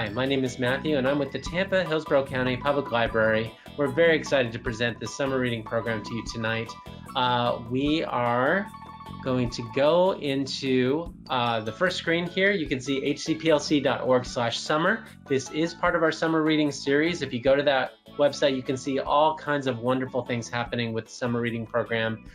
Hi, my name is Matthew, and I'm with the Tampa Hillsborough County Public Library. We're very excited to present this summer reading program to you tonight. We are going to go into the first screen here. You can see hcplc.org/summer. This is part of our summer reading series. If you go to that website, you can see all kinds of wonderful things happening with the summer reading program.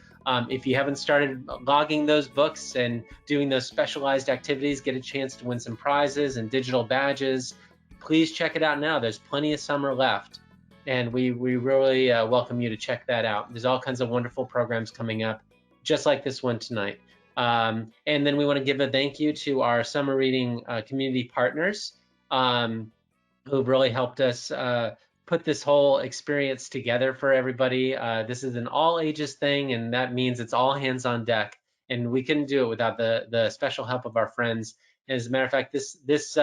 If you haven't started logging those books and doing those specialized activities, get a chance to win some prizes and digital badges, please check it out now. There's plenty of summer left, and we really welcome you to check that out. There's all kinds of wonderful programs coming up, just like this one tonight. And then we want to give a thank you to our summer reading community partners who've really helped us put this whole experience together for everybody. This is an all ages thing, and that means it's all hands on deck. And we couldn't do it without the special help of our friends. As a matter of fact, this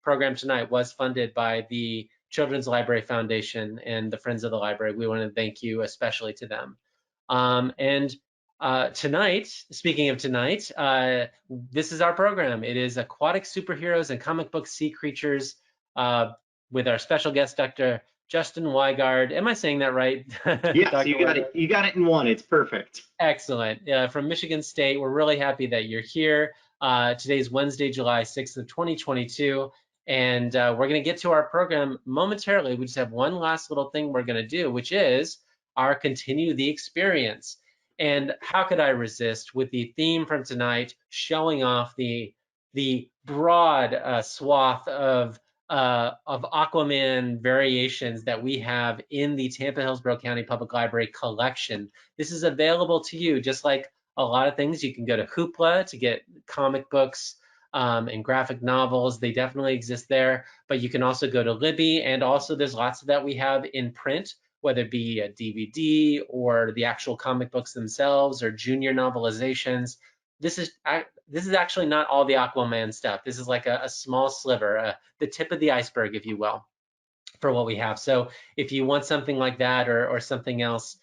program tonight was funded by the Children's Library Foundation and the Friends of the Library. We want to thank you especially to them. Tonight, speaking of tonight, this is our program. It is Aquatic Superheroes and Comic Book Sea Creatures with our special guest, Dr. Justin Wigard. Am I saying that right? Yes, you got it. You got it in one. It's perfect. Excellent. From Michigan State, we're really happy that you're here. Today's Wednesday, July 6th of 2022, and we're going to get to our program momentarily. We just have one last little thing we're going to do, which is our Continue the Experience. And how could I resist with the theme from tonight showing off the broad swath of Aquaman variations that we have in the Tampa Hillsborough County Public Library collection. This is available to you, just like a lot of things. You can go to Hoopla to get comic books and graphic novels. They definitely exist there, but you can also go to Libby, and also there's lots of that we have in print, whether it be a DVD or the actual comic books themselves or junior novelizations. This is actually not all the Aquaman stuff. This is like a small sliver, the tip of the iceberg, if you will, for what we have. So if you want something like that or something else,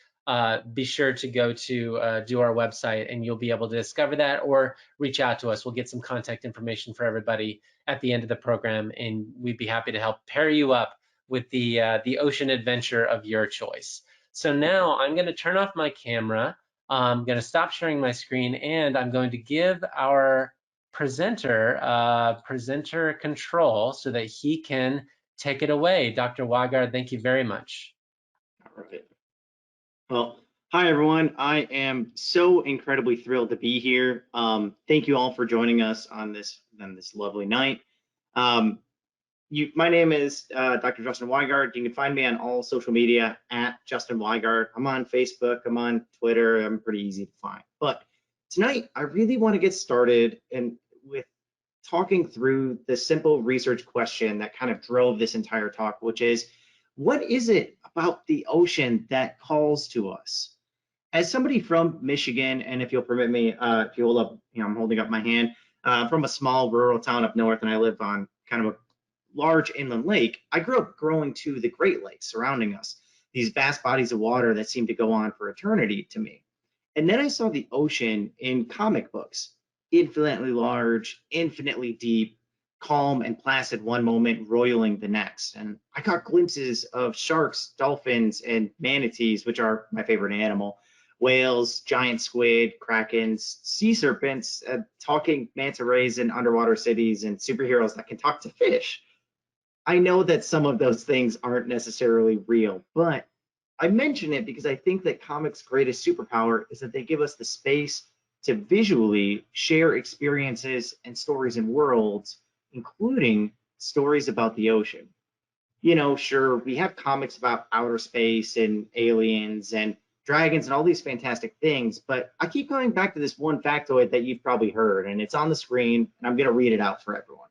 be sure to go to do our website, and you'll be able to discover that, or reach out to us. We'll get some contact information for everybody at the end of the program, and we'd be happy to help pair you up with the ocean adventure of your choice. So now I'm going to turn off my camera. I'm going to stop sharing my screen, and I'm going to give our presenter presenter control so that he can take it away. Dr. Wigard, thank you very much. All right. Well, hi everyone. I am so incredibly thrilled to be here. Thank you all for joining us on this lovely night. My name is Dr. Justin Wigard. You can find me on all social media at Justin Wigard. I'm on Facebook, I'm on Twitter, I'm pretty easy to find. But tonight, I really want to get started with talking through the simple research question that kind of drove this entire talk, which is, what is it about the ocean that calls to us? As somebody from Michigan, and if you'll permit me, if you hold up, I'm holding up my hand, from a small rural town up north, and I live on kind of a large inland lake. I grew up growing to the Great Lakes surrounding us, these vast bodies of water that seem to go on for eternity to me. And then I saw the ocean in comic books, infinitely large, infinitely deep, calm and placid one moment, roiling the next. And I got glimpses of sharks, dolphins, and manatees, which are my favorite animal, whales, giant squid, krakens, sea serpents, talking manta rays in underwater cities, and superheroes that can talk to fish. I know that some of those things aren't necessarily real, but I mention it because I think that comics' greatest superpower is that they give us the space to visually share experiences and stories and worlds, including stories about the ocean. Sure, we have comics about outer space and aliens and dragons and all these fantastic things, but I keep coming back to this one factoid that you've probably heard, and it's on the screen, and I'm going to read it out for everyone.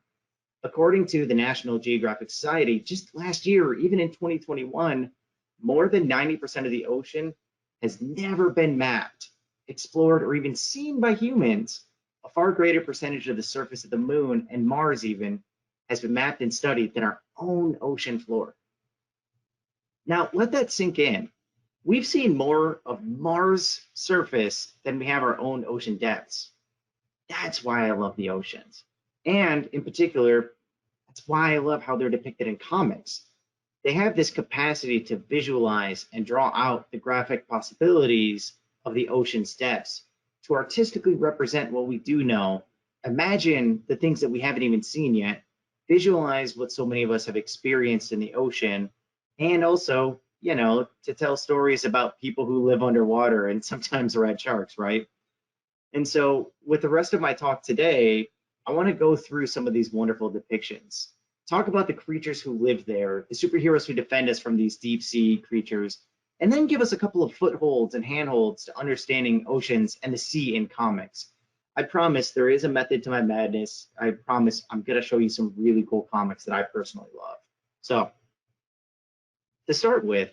According to the National Geographic Society, just last year, even in 2021, more than 90% of the ocean has never been mapped, explored, or even seen by humans. A far greater percentage of the surface of the moon and Mars even has been mapped and studied than our own ocean floor. Now, let that sink in. We've seen more of Mars' surface than we have our own ocean depths. That's why I love the oceans. And in particular, That's why I love how they're depicted in comics. They have this capacity to visualize and draw out the graphic possibilities of the ocean's depths, to artistically represent what we do know, imagine the things that we haven't even seen yet, visualize what so many of us have experienced in the ocean, and also, to tell stories about people who live underwater and sometimes red sharks, right? And so, with the rest of my talk today, I want to go through some of these wonderful depictions, talk about the creatures who live there, the superheroes who defend us from these deep sea creatures, and then give us a couple of footholds and handholds to understanding oceans and the sea in comics. I promise there is a method to my madness. I promise I'm going to show you some really cool comics that I personally love. So, to start with,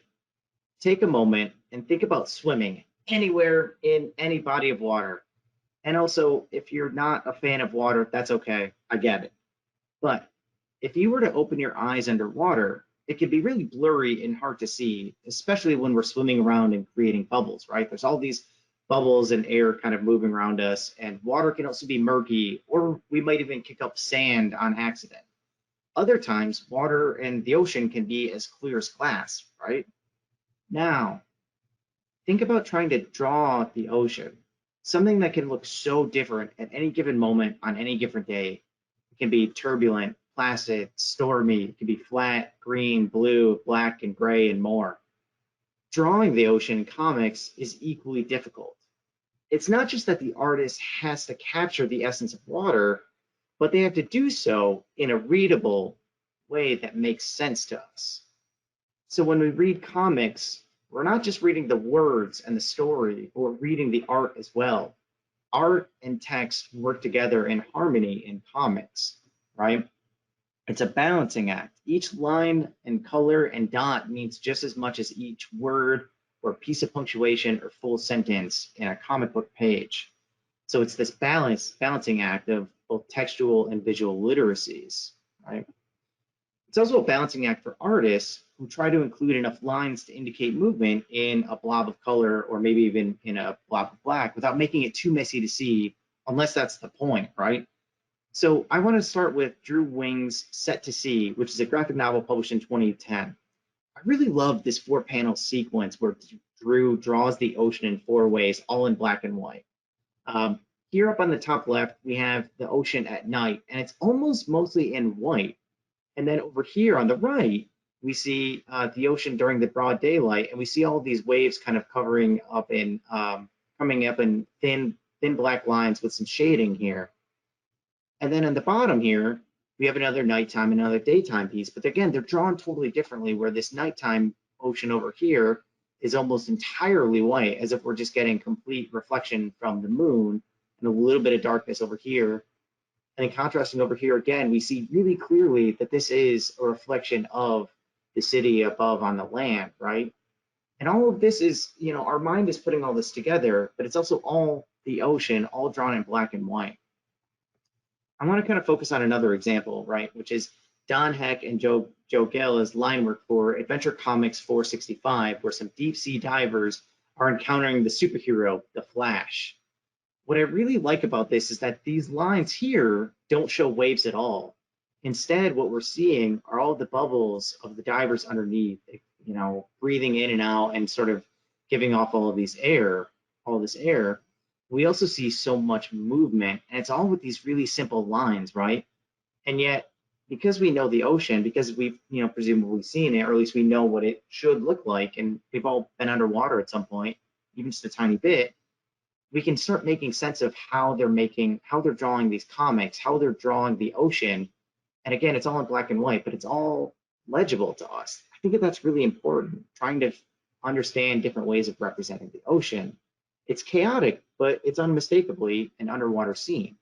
take a moment and think about swimming anywhere in any body of water. And also, if you're not a fan of water, that's okay. I get it. But if you were to open your eyes underwater, it can be really blurry and hard to see, especially when we're swimming around and creating bubbles, right? There's all these bubbles and air kind of moving around us, and water can also be murky, or we might even kick up sand on accident. Other times, water and the ocean can be as clear as glass, right? Now, think about trying to draw the ocean, something that can look so different at any given moment on any given day. It can be turbulent, placid, stormy, it can be flat, green, blue, black, and gray, and more. Drawing the ocean in comics is equally difficult. It's not just that the artist has to capture the essence of water, but they have to do so in a readable way that makes sense to us. So when we read comics, we're not just reading the words and the story, but we're reading the art as well. Art and text work together in harmony in comics, right? It's a balancing act. Each line and color and dot means just as much as each word or piece of punctuation or full sentence in a comic book page. So it's this balancing act of both textual and visual literacies, right? It's also a balancing act for artists who try to include enough lines to indicate movement in a blob of color or maybe even in a blob of black without making it too messy to see, unless that's the point, right? So I want to start with Drew Wing's Set to Sea, which is a graphic novel published in 2010. I really love this 4-panel sequence where Drew draws the ocean in 4 ways, all in black and white. Here up on the top left, we have the ocean at night, and it's almost mostly in white. And then over here on the right, we see the ocean during the broad daylight, and we see all these waves kind of covering up in, coming up in thin black lines with some shading here. And then on the bottom here, we have another nighttime and another daytime piece. But again, they're drawn totally differently, where this nighttime ocean over here is almost entirely white, as if we're just getting complete reflection from the moon, and a little bit of darkness over here. And then contrasting over here again, we see really clearly that this is a reflection of the city above on the land, right? And all of this is, our mind is putting all this together, but it's also all the ocean, all drawn in black and white. I want to kind of focus on another example, right, which is Don Heck and Joe Gale's line work for Adventure Comics 465, where some deep sea divers are encountering the superhero, the Flash. What I really like about this is that these lines here don't show waves at all. Instead, what we're seeing are all the bubbles of the divers underneath, breathing in and out and sort of giving off all this air. We also see so much movement, and it's all with these really simple lines, right? And yet, because we know the ocean, because we've, presumably seen it, or at least we know what it should look like, and we've all been underwater at some point, even just a tiny bit, we can start making sense of how they're drawing these comics, how they're drawing the ocean. And again, it's all in black and white, but it's all legible to us. I think that that's really important, trying to understand different ways of representing the ocean. It's chaotic, but it's unmistakably an underwater scene.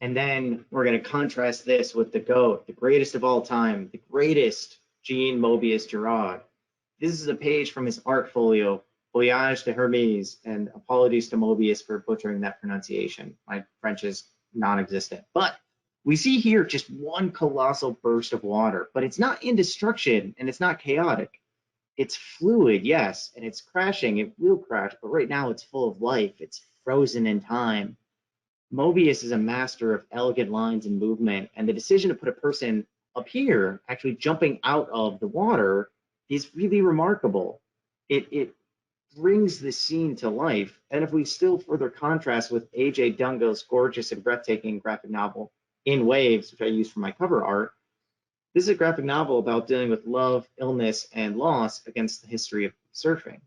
And then we're going to contrast this with the GOAT, the greatest of all time, the greatest Jean Mobius Giraud. This is a page from his art folio, Voyage to Hermes, and apologies to Mobius for butchering that pronunciation. My French is non-existent. But we see here just one colossal burst of water, but it's not in destruction and it's not chaotic. It's fluid, yes, and it's crashing. It will crash, but right now it's full of life. It's frozen in time. Mobius is a master of elegant lines and movement, and the decision to put a person up here, actually jumping out of the water, is really remarkable. It brings the scene to life. And if we still further contrast with A.J. Dungo's gorgeous and breathtaking graphic novel, In Waves, which I use for my cover art, this is a graphic novel about dealing with love, illness, and loss against the history of surfing.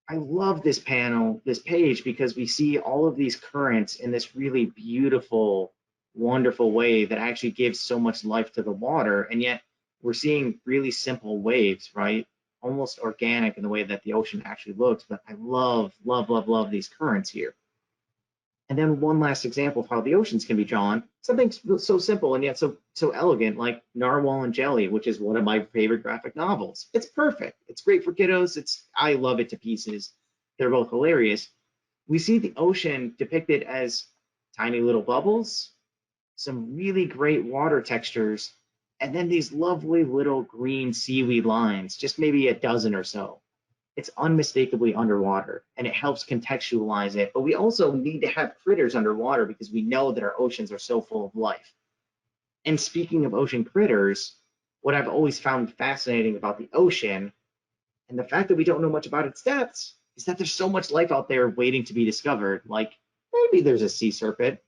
I love this panel, this page, because we see all of these currents in this really beautiful, wonderful way that actually gives so much life to the water. And yet we're seeing really simple waves, right? Almost organic in the way that the ocean actually looks. But I love, love, love, love these currents here. And then one last example of how the oceans can be drawn, something so simple and yet so elegant, like Narwhal and Jelly, which is one of my favorite graphic novels. It's perfect. It's great for kiddos. I love it to pieces. They're both hilarious. We see the ocean depicted as tiny little bubbles, some really great water textures, and then these lovely little green seaweed lines, just maybe a dozen or so. It's unmistakably underwater, and it helps contextualize it. But we also need to have critters underwater because we know that our oceans are so full of life. And speaking of ocean critters, what I've always found fascinating about the ocean and the fact that we don't know much about its depths is that there's so much life out there waiting to be discovered. Like maybe there's a sea serpent.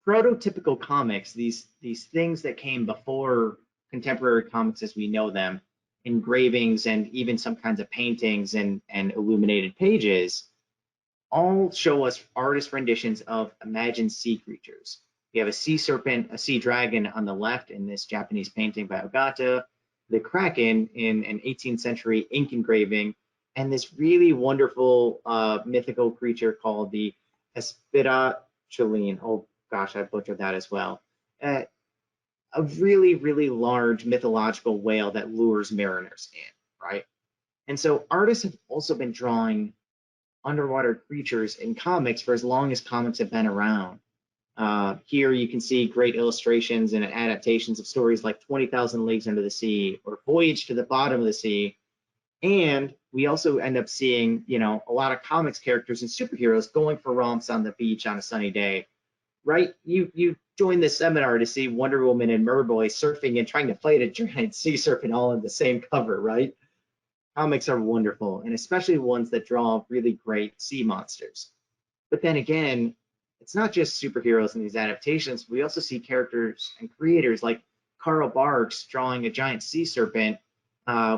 Prototypical comics, these things that came before contemporary comics as we know them, engravings and even some kinds of paintings and illuminated pages, all show us artist renditions of imagined sea creatures. You have a sea serpent, a sea dragon on the left in this Japanese painting by Ogata, the kraken in an 18th century ink engraving, and this really wonderful mythical creature called the Espiracholine. Oh gosh, I butchered that as well. A really, really large mythological whale that lures mariners in, right? And so artists have also been drawing underwater creatures in comics for as long as comics have been around. Here you can see great illustrations and adaptations of stories like 20,000 Leagues Under the Sea or Voyage to the Bottom of the Sea. And we also end up seeing, a lot of comics characters and superheroes going for romps on the beach on a sunny day, right? You joined this seminar to see Wonder Woman and Merboy surfing and trying to fight a giant sea serpent all in the same cover, right? Comics are wonderful, and especially ones that draw really great sea monsters. But then again, it's not just superheroes in these adaptations. We also see characters and creators like Carl Barks drawing a giant sea serpent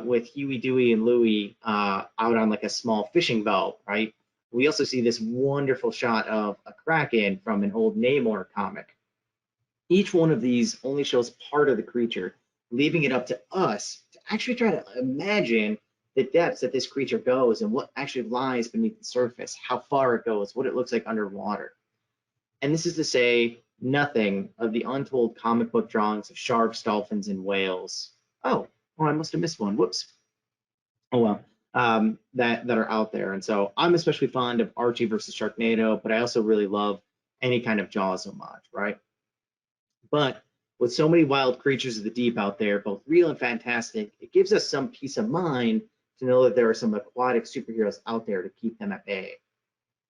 with Huey, Dewey, and Louie out on like a small fishing boat, right? We also see this wonderful shot of a kraken from an old Namor comic. Each one of these only shows part of the creature, leaving it up to us to actually try to imagine the depths that this creature goes and what actually lies beneath the surface, how far it goes, what it looks like underwater. And this is to say nothing of the untold comic book drawings of sharks, dolphins, and whales. Oh, I must have missed one. Whoops. Oh well. That are out there. And so I'm especially fond of Archie versus Sharknado, but I also really love any kind of Jaws homage, right? But with so many wild creatures of the deep out there, both real and fantastic, it gives us some peace of mind to know that there are some aquatic superheroes out there to keep them at bay.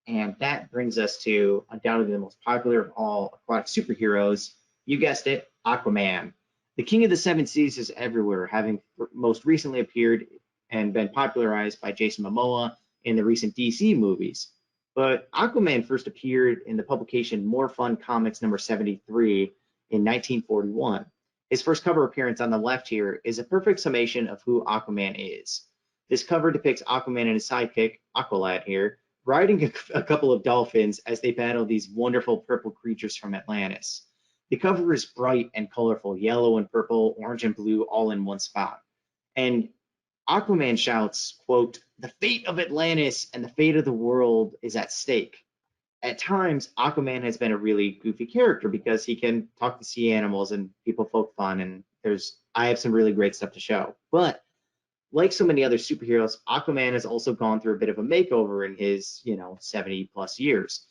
And that brings us to undoubtedly the most popular of all aquatic superheroes. You guessed it, Aquaman. The King of the Seven Seas is everywhere, having most recently appeared and been popularized by Jason Momoa in the recent DC movies. But Aquaman first appeared in the publication More Fun Comics number 73 in 1941. His first cover appearance on the left here is a perfect summation of who Aquaman is. This cover depicts Aquaman and his sidekick, Aqualad here, riding a couple of dolphins as they battle these wonderful purple creatures from Atlantis. The cover is bright and colorful, yellow and purple, orange and blue, all in one spot. And Aquaman shouts, quote, "The fate of Atlantis and the fate of the world is at stake." At times, Aquaman has been a really goofy character because he can talk to sea animals and people poke fun, and I have some really great stuff to show. But like so many other superheroes, Aquaman has also gone through a bit of a makeover in his, 70 plus years.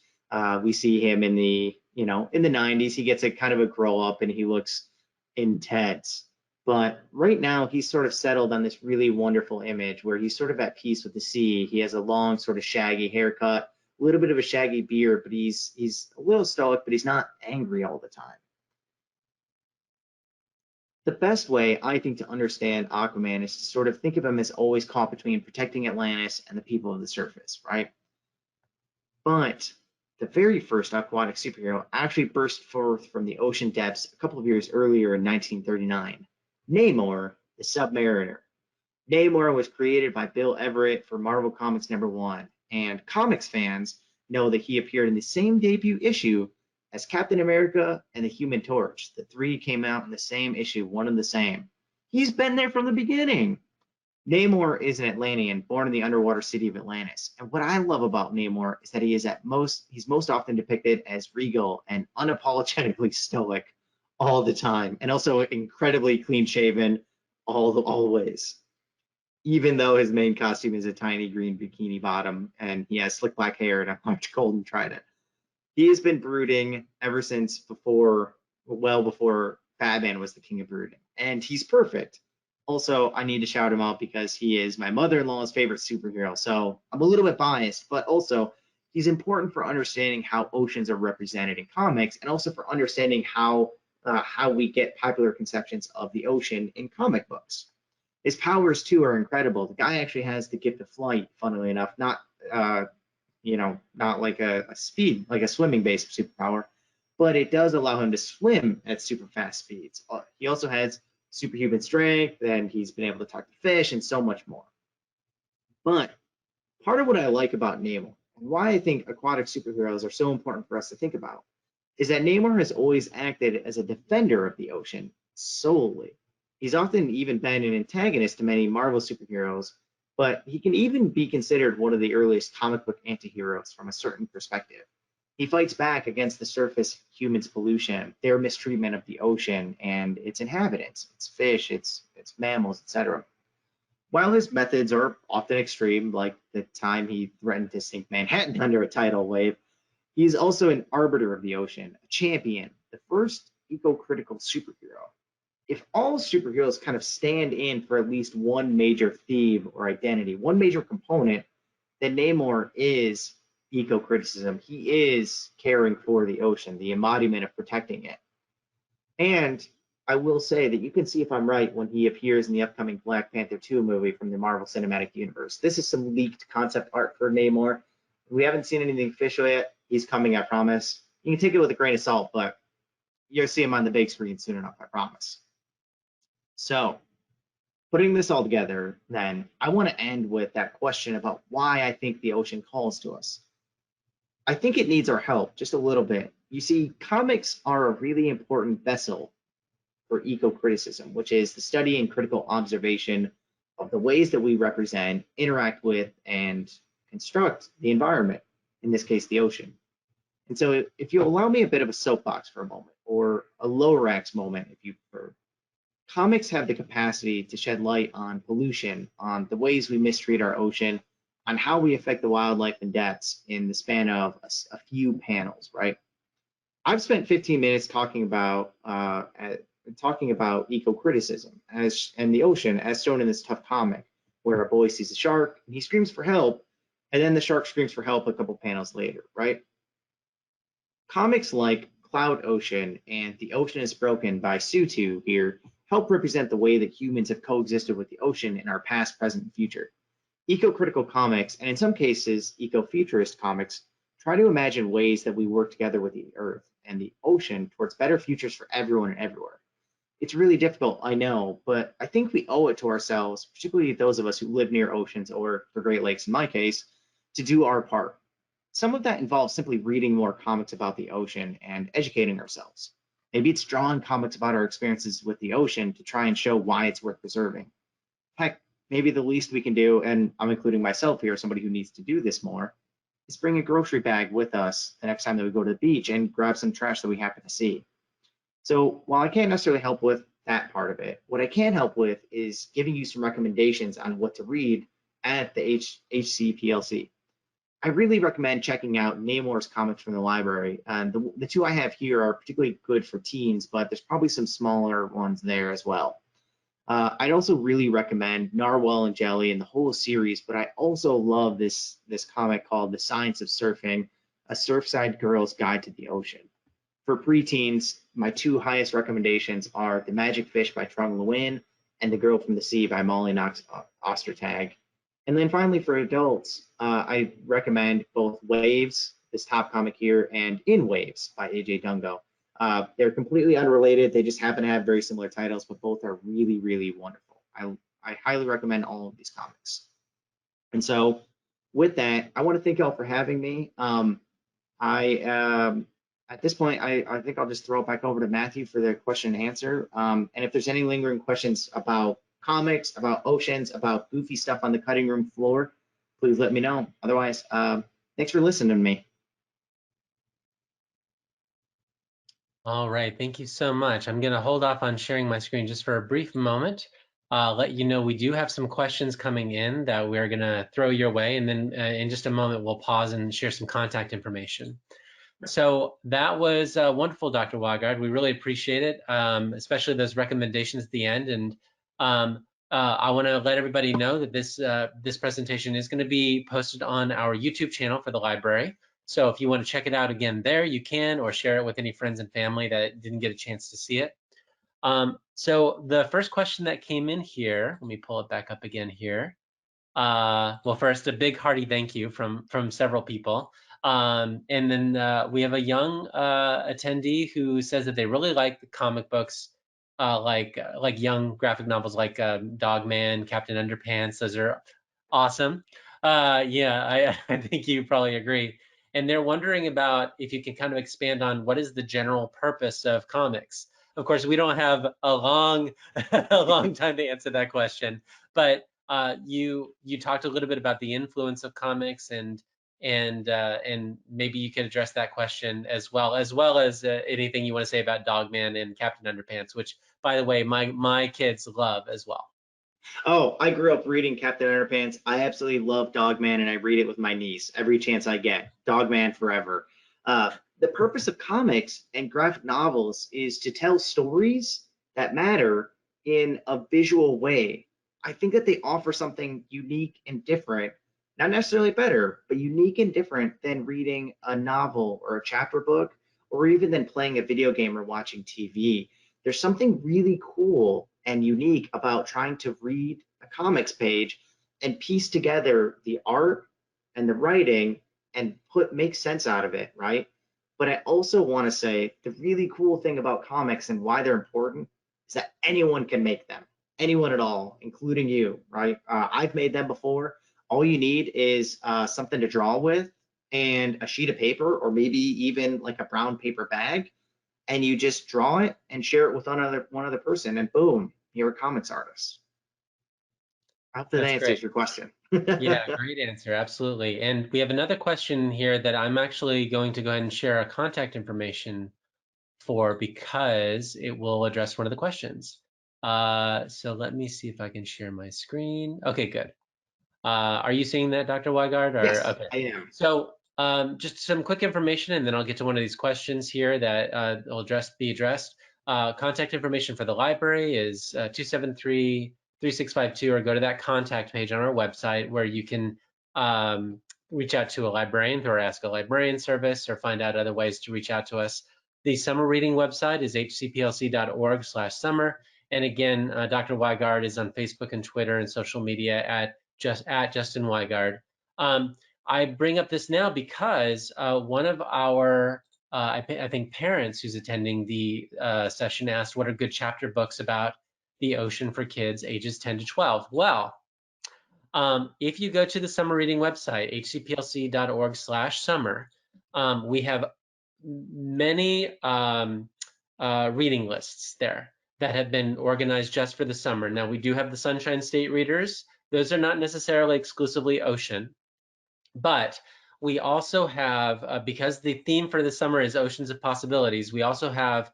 We see him in the 90s, he gets a kind of a grow up and he looks intense. But right now he's sort of settled on this really wonderful image where he's sort of at peace with the sea. He has a long sort of shaggy haircut, a little bit of a shaggy beard, but he's a little stoic, but he's not angry all the time. The best way, I think, to understand Aquaman is to sort of think of him as always caught between protecting Atlantis and the people of the surface, right? But the very first aquatic superhero actually burst forth from the ocean depths a couple of years earlier in 1939. Namor, the Submariner. Namor was created by Bill Everett for Marvel Comics #1, and comics fans know that he appeared in the same debut issue as Captain America and the Human Torch. The three came out in the same issue, one and the same. He's been there from the beginning. Namor is an Atlantean born in the underwater city of Atlantis. And what I love about Namor is that he's most often depicted as regal and unapologetically stoic all the time, and also incredibly clean shaven always. Even though his main costume is a tiny green bikini bottom and he has slick black hair and a large golden trident. He has been brooding ever since well before Batman was the king of brooding. And he's perfect. Also, I need to shout him out because he is my mother-in-law's favorite superhero. So I'm a little bit biased, but also he's important for understanding how oceans are represented in comics, and also for understanding how we get popular conceptions of the ocean in comic books. His powers too are incredible. The guy actually has the gift of flight, funnily enough, not like a swimming-based superpower, but it does allow him to swim at super fast speeds. He also has superhuman strength, and he's been able to talk to fish and so much more. But part of what I like about Namor, and why I think aquatic superheroes are so important for us to think about, is that Namor has always acted as a defender of the ocean solely. He's often even been an antagonist to many Marvel superheroes, but he can even be considered one of the earliest comic book antiheroes from a certain perspective. He fights back against the surface humans' pollution, their mistreatment of the ocean and its inhabitants, its fish, its mammals, etc. While his methods are often extreme, like the time he threatened to sink Manhattan under a tidal wave, he is also an arbiter of the ocean, a champion, the first eco-critical superhero. If all superheroes kind of stand in for at least one major theme or identity, one major component, then Namor is eco-criticism. He is caring for the ocean, the embodiment of protecting it. And I will say that you can see if I'm right when he appears in the upcoming Black Panther 2 movie from the Marvel Cinematic Universe. This is some leaked concept art for Namor. We haven't seen anything official yet. He's coming, I promise. You can take it with a grain of salt, but you'll see him on the big screen soon enough, I promise. So, putting this all together, then, I want to end with that question about why I think the ocean calls to us. I think it needs our help just a little bit. You see, comics are a really important vessel for eco-criticism, which is the study and critical observation of the ways that we represent, interact with, and construct the environment, in this case, the ocean. And so if you allow me a bit of a soapbox for a moment, or a Lorax moment, if you prefer, comics have the capacity to shed light on pollution, on the ways we mistreat our ocean, on how we affect the wildlife and depths in the span of a few panels, right? I've spent 15 minutes talking about eco-criticism and the ocean as shown in this tough comic, where a boy sees a shark and he screams for help, and then the shark screams for help a couple panels later, right? Comics like Cloud Ocean and The Ocean is Broken by Sutu here help represent the way that humans have coexisted with the ocean in our past, present, and future. Eco-critical comics, and in some cases, eco-futurist comics, try to imagine ways that we work together with the Earth and the ocean towards better futures for everyone and everywhere. It's really difficult, I know, but I think we owe it to ourselves, particularly those of us who live near oceans or the Great Lakes in my case, to do our part. Some of that involves simply reading more comics about the ocean and educating ourselves. Maybe it's drawing comics about our experiences with the ocean to try and show why it's worth preserving. Heck, maybe the least we can do, and I'm including myself here, somebody who needs to do this more, is bring a grocery bag with us the next time that we go to the beach and grab some trash that we happen to see. So while I can't necessarily help with that part of it, what I can help with is giving you some recommendations on what to read at the HCPLC. I really recommend checking out Namor's comics from the library. The two I have here are particularly good for teens, but there's probably some smaller ones there as well. I'd also really recommend Narwhal and Jelly and the whole series, but I also love this comic called The Science of Surfing, A Surfside Girl's Guide to the Ocean. For preteens, my two highest recommendations are The Magic Fish by Trung Nguyen and The Girl from the Sea by Molly Knox Ostertag. And then finally, for adults, I recommend both Waves, this top comic here, and In Waves by AJ Dungo. They're completely unrelated. They just happen to have very similar titles, but both are really, really wonderful. I highly recommend all of these comics. And so, with that, I want to thank y'all for having me. At this point, I think I'll just throw it back over to Matthew for the question and answer. And if there's any lingering questions about comics, about oceans, about goofy stuff on the cutting room floor, please let me know. Otherwise, thanks for listening to me. All right, thank you so much. I'm going to hold off on sharing my screen just for a brief moment. Let you know we do have some questions coming in that we're going to throw your way, and then in just a moment we'll pause and share some contact information. So that was wonderful, Dr. Wigard. We really appreciate it, especially those recommendations at the end. And I want to let everybody know that this presentation is going to be posted on our YouTube channel for the library. So if you want to check it out again there, you can, or share it with any friends and family that didn't get a chance to see it. So the first question that came in here, let me pull it back up again here. Well, first, a big hearty thank you from several people. And then we have a young attendee who says that they really like the comic books, like young graphic novels like Dog Man, Captain Underpants. Those are awesome. Yeah, I think you probably agree. And they're wondering about if you can kind of expand on what is the general purpose of comics. Of course, we don't have a long a long time to answer that question, but you talked a little bit about the influence of comics, and maybe you can address that question as well as anything you want to say about Dogman and Captain Underpants, which, by the way, my kids love as well. Oh, I grew up reading Captain Underpants. I absolutely love Dogman, and I read it with my niece every chance I get. Dogman forever. The purpose of comics and graphic novels is to tell stories that matter in a visual way. I think that they offer something unique and different, not necessarily better, but unique and different than reading a novel or a chapter book, or even than playing a video game or watching TV. There's something really cool and unique about trying to read a comics page and piece together the art and the writing and make sense out of it, right? But I also want to say the really cool thing about comics and why they're important is that anyone can make them, anyone at all, including you, right? I've made them before. All you need is something to draw with and a sheet of paper, or maybe even like a brown paper bag, and you just draw it and share it with one other person, and boom, you're a comics artist. I hope that That's answers great. your question. Yeah, great answer. Absolutely. And we have another question here that I'm actually going to go ahead and share our contact information for, because it will address one of the questions. So let me see if I can share my screen. Okay, good. Are you seeing that, Dr. Wigard? Or Yes, okay. I am. So just some quick information, and then I'll get to one of these questions here that will be addressed. Contact information for the library is 273-3652, or go to that contact page on our website where you can reach out to a librarian through our Ask a Librarian service, or find out other ways to reach out to us. The summer reading website is hcplc.org/summer. And again, Dr. Wigard is on Facebook and Twitter and social media at Justin Wigard. I bring up this now because one of our, I think, parents who's attending the session asked what are good chapter books about the ocean for kids ages 10 to 12. Well, if you go to the summer reading website, hcplc.org/summer, we have many reading lists there that have been organized just for the summer. Now, we do have the Sunshine State readers. Those are not necessarily exclusively ocean, but we also have, because the theme for the summer is Oceans of Possibilities, we also have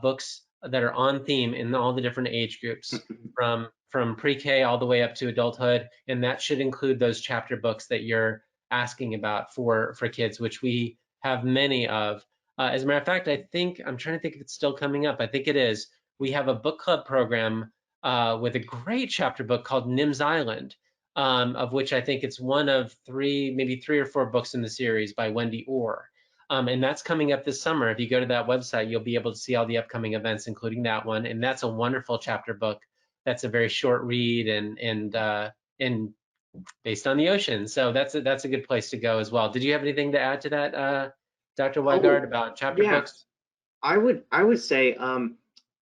books that are on theme in all the different age groups, from pre-K all the way up to adulthood, and that should include those chapter books that you're asking about for kids, which we have many of. As a matter of fact, I'm trying to think if it's still coming up. I think it is. We have a book club program with a great chapter book called Nim's Island, of which I think it's one of maybe three or four books in the series by Wendy Orr. And that's coming up this summer. If you go to that website, you'll be able to see all the upcoming events, including that one. And that's a wonderful chapter book. That's a very short read and based on the ocean. So that's a good place to go as well. Did you have anything to add to that, Dr. Wigard, Oh, about chapter yeah. books? I would say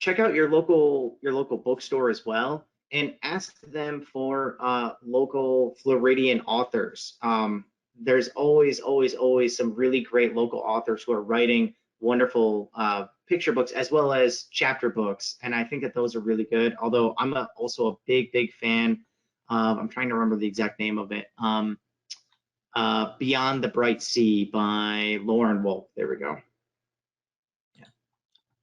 check out your local bookstore as well, and ask them for local Floridian authors. There's always some really great local authors who are writing wonderful picture books as well as chapter books, and I think that those are really good. Although I'm also a big fan. I'm trying to remember the exact name of it. Beyond the Bright Sea by Lauren Wolf. There we go.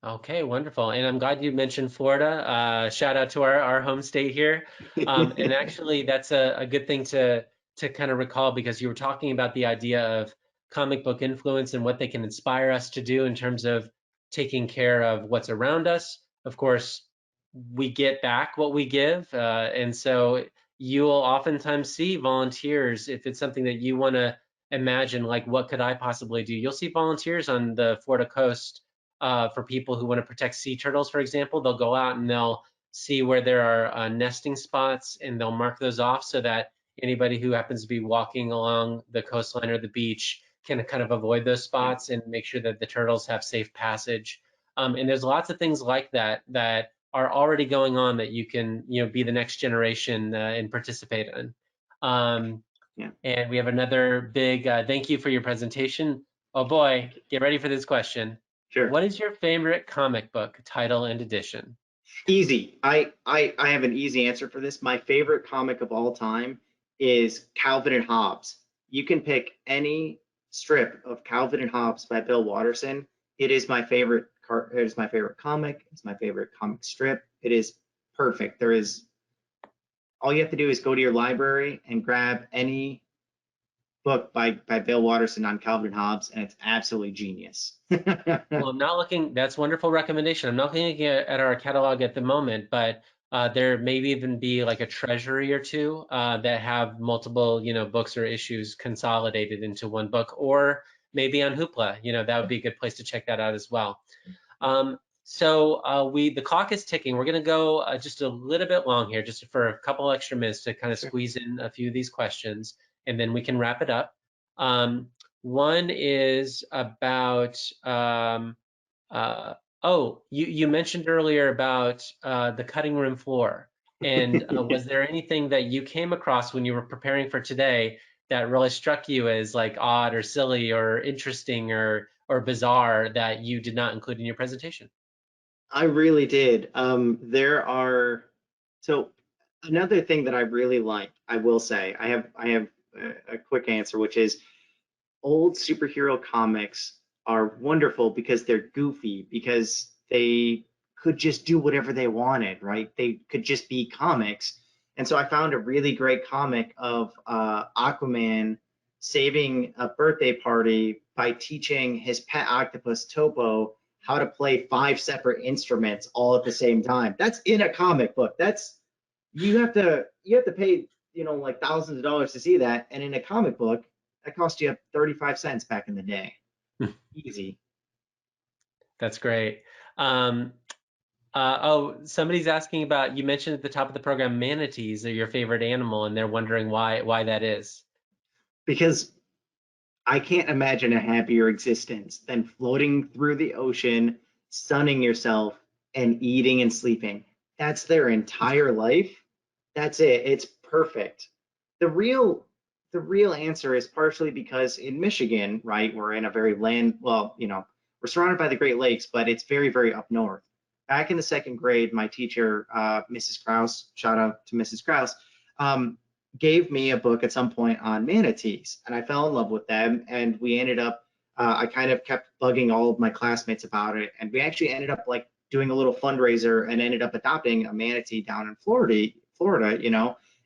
Okay, wonderful. And I'm glad you mentioned Florida. Shout out to our home state here. And actually, that's a good thing to kind of recall, because you were talking about the idea of comic book influence and what they can inspire us to do in terms of taking care of what's around us. Of course, we get back what we give. And so you'll oftentimes see volunteers, if it's something that you want to imagine, like, what could I possibly do? You'll see volunteers on the Florida coast for people who want to protect sea turtles, for example. They'll go out and they'll see where there are nesting spots, and they'll mark those off so that anybody who happens to be walking along the coastline or the beach can kind of avoid those spots and make sure that the turtles have safe passage. And there's lots of things like that that are already going on that you can, be the next generation and participate in. Yeah, And we have another big thank you for your presentation. Oh boy, get ready for this question. sure. What is your favorite comic book title and edition? Easy. I have an easy answer for this. My favorite comic of all time is Calvin and Hobbes. You can pick any strip of Calvin and Hobbes by Bill Watterson. It is my favorite it is my favorite comic. It's my favorite comic strip. It is perfect. There is all you have to do is go to your library and grab any book by Bill Watterson on Calvin and Hobbes, and it's absolutely genius. Well, I'm not looking, that's wonderful recommendation. I'm not looking at our catalog at the moment, but there may even be like a treasury or two that have multiple, books or issues consolidated into one book, or maybe on Hoopla, that would be a good place to check that out as well. So the clock is ticking. We're going to go just a little bit long here, just for a couple extra minutes to kind of Sure. squeeze in a few of these questions, and then we can wrap it up. One is about, you mentioned earlier about the cutting room floor. And was there anything that you came across when you were preparing for today that really struck you as like odd or silly or interesting or bizarre that you did not include in your presentation? I really did. So another thing that I really like, I will say, I have a quick answer, which is old superhero comics are wonderful because they're goofy, because they could just do whatever they wanted, right? They could just be comics. And so I found a really great comic of Aquaman saving a birthday party by teaching his pet octopus Topo how to play 5 separate instruments all at the same time. That's in a comic book. That's you have to pay, like thousands of dollars to see that, and in a comic book that cost you 35 cents back in the day. Easy. That's great. Somebody's asking about, you mentioned at the top of the program, manatees are your favorite animal, and they're wondering why that is. Because I can't imagine a happier existence than floating through the ocean, sunning yourself, and eating and sleeping. That's their entire life. That's it. It's perfect. The real the real answer is partially because in Michigan, right, we're in a very we're surrounded by the Great Lakes, but it's very up north. Back in the second grade, my teacher, Mrs. Krause, shout out to Mrs. Krause, gave me a book at some point on manatees, and I fell in love with them. And we ended up, I kind of kept bugging all of my classmates about it, and we actually ended up like doing a little fundraiser and ended up adopting a manatee down in Florida,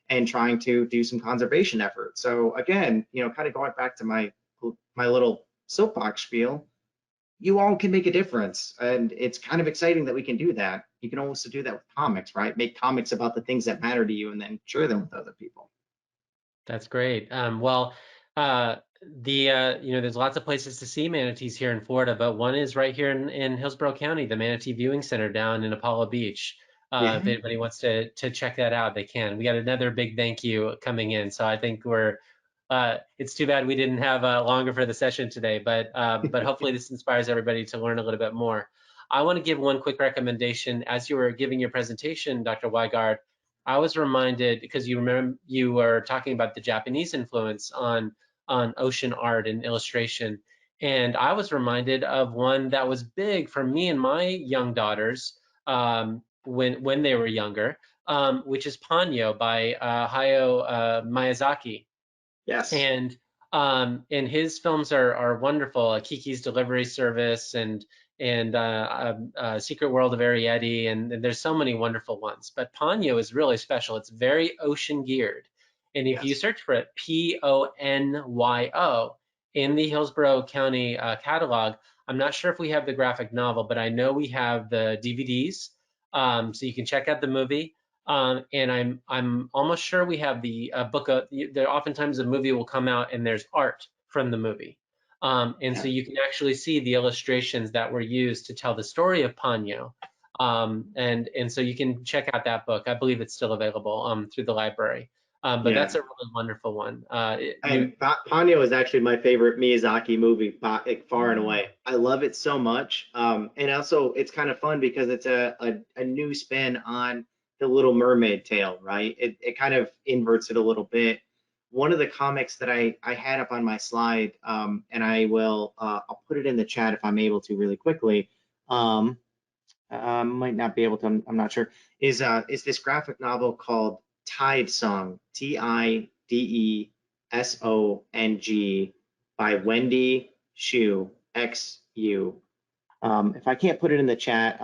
and trying to do some conservation efforts. So again, kind of going back to my little soapbox spiel, you all can make a difference, and it's kind of exciting that we can do that. you can also do that with comics, right? Make comics about the things that matter to you and then share them with other people. That's great. Well, there's lots of places to see manatees here in Florida, but one is right here in Hillsborough County, the Manatee Viewing Center down in Apollo Beach. Yeah. If anybody wants to check that out, they can. We got another big thank you coming in, so I think it's too bad we didn't have longer for the session today, but hopefully this inspires everybody to learn a little bit more. I want to give one quick recommendation. As you were giving your presentation, Dr. Wigard, I was reminded, because you remember you were talking about the Japanese influence on ocean art and illustration, and I was reminded of one that was big for me and my young daughters when they were younger, which is Ponyo by Hayao Miyazaki. Yes. And his films are wonderful. Kiki's Delivery Service and Secret World of Arrietty, and there's so many wonderful ones. But Ponyo is really special. It's very ocean geared, and if you Yes. search for it, Ponyo, in the Hillsborough County catalog, I'm not sure if we have the graphic novel, but I know we have the DVDs, so you can check out the movie. And I'm almost sure we have the book. There oftentimes a movie will come out and there's art from the movie, and so Yeah. you can actually see the illustrations that were used to tell the story of Ponyo. And so you can check out that book. I believe it's still available through the library. But Yeah. that's a really wonderful one. And Ponyo is actually my favorite Miyazaki movie, like far and away. I love it so much. And also, it's kind of fun because it's a new spin on the Little Mermaid tale, right? It kind of inverts it a little bit. One of the comics that I had up on my slide, and I'll put it in the chat if I'm able to really quickly. Might not be able to. I'm not sure. Is this graphic novel called Tide Song? Tidesong by Wendy Xu XU. If I can't put it in the chat,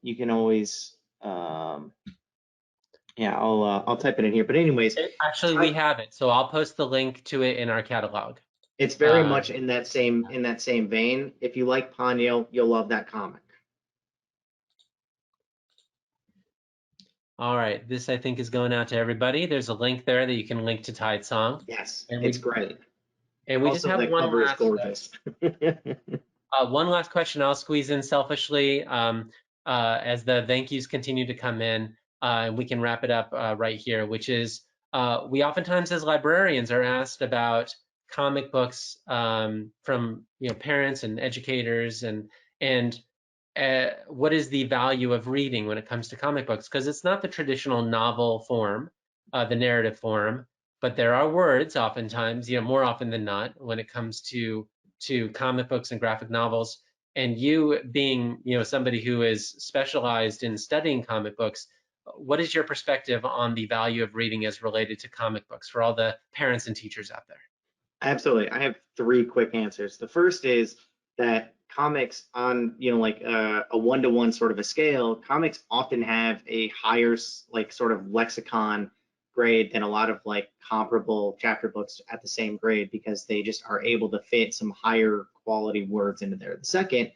you can always yeah, I'll type it in here. But anyways, Actually, we have it, so I'll post the link to it in our catalog. it's very much in that same vein. If you like Ponyo, you'll love that comic. All right, this I think is going out to everybody. There's a link there that you can link to Tide Song. Yes, And it's great. And we just Also, have the one cover is last gorgeous. one last question I'll squeeze in selfishly as the thank yous continue to come in, and we can wrap it up right here, which is we oftentimes as librarians are asked about comic books from parents and educators, and what is the value of reading when it comes to comic books? Because it's not the traditional novel form, the narrative form, but there are words oftentimes, more often than not, when it comes to comic books and graphic novels. And you being, somebody who is specialized in studying comic books, what is your perspective on the value of reading as related to comic books for all the parents and teachers out there? Absolutely. I have three quick answers. The first is that comics on, like a one-to-one sort of a scale, comics often have a higher like sort of lexicon grade than a lot of like comparable chapter books at the same grade because they just are able to fit some higher quality words into there. The second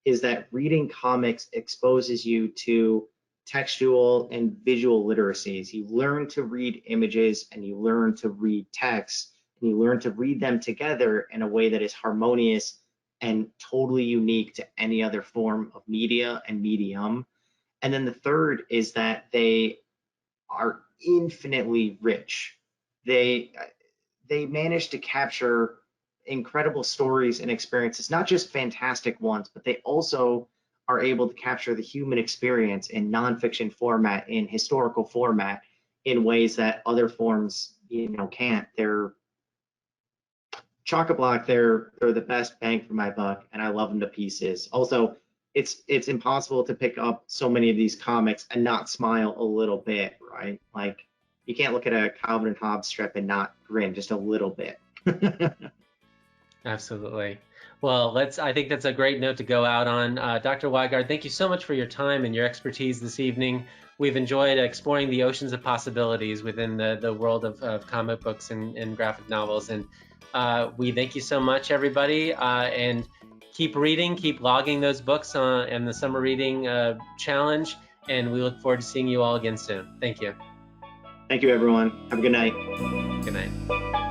is that reading comics exposes you to textual and visual literacies. You learn to read images and you learn to read text and you learn to read them together in a way that is harmonious and totally unique to any other form of media and medium. And then the third is that they are infinitely rich. They manage to capture incredible stories and experiences, not just fantastic ones, but they also are able to capture the human experience in nonfiction format, in historical format, in ways that other forms, can't. They're chock-a-block. They're the best bang for my buck, and I love them to pieces. Also, it's impossible to pick up so many of these comics and not smile a little bit, right? Like you can't look at a Calvin and Hobbes strip and not grin just a little bit. Absolutely. Well, I think that's a great note to go out on. Dr. Wigard, thank you so much for your time and your expertise this evening. We've enjoyed exploring the oceans of possibilities within the world of comic books and graphic novels. And we thank you so much, everybody. And keep reading, keep logging those books in the Summer Reading Challenge. and we look forward to seeing you all again soon. Thank you. Thank you, everyone. Have a good night. Good night.